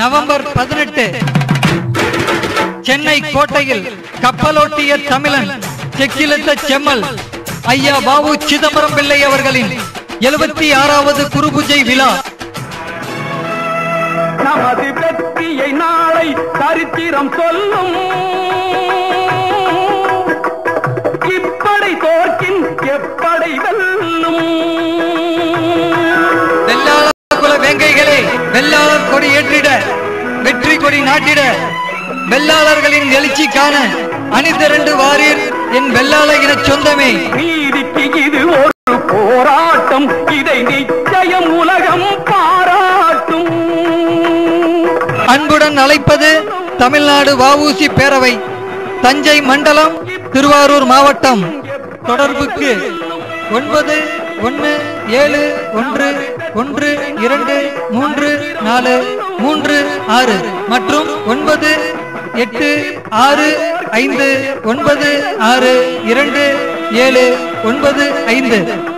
November 18 Chennai கோட்டையில் கப்பலோட்டிய தமிழன் செக்கிலத்த செம்மல் ஐயா வாவு சிதம்பரம் பிள்ளை அவர்களின் 76வது குருபூஜை விழா. நமது வெற்றியை நாளை சரித்திரம் சொல்லும். இப்படை தோற்கின் எப்படை வெல்லும். வெள்ளாள குல வேங்கைகளே, வெள்ளாளர் கொடி ஏற்றிட, வெற்றி கொடி நாட்டிட, வெள்ளாளர்களின் எழுச்சி காண அணிதிரண்டு வாரீர் என் வெள்ளாள இன சொந்தமே. நீதிக்கு இது ஒரு போராட்டம், இதை நிச்சயம் உலகம் பாராட்டும். அன்புடன் அழைப்பது தமிழ்நாடு வஉசி பேரவை, தஞ்சை மண்டலம், திருவாரூர் மாவட்டம். தொடர்புக்கு 91123436 மற்றும் 9865962795.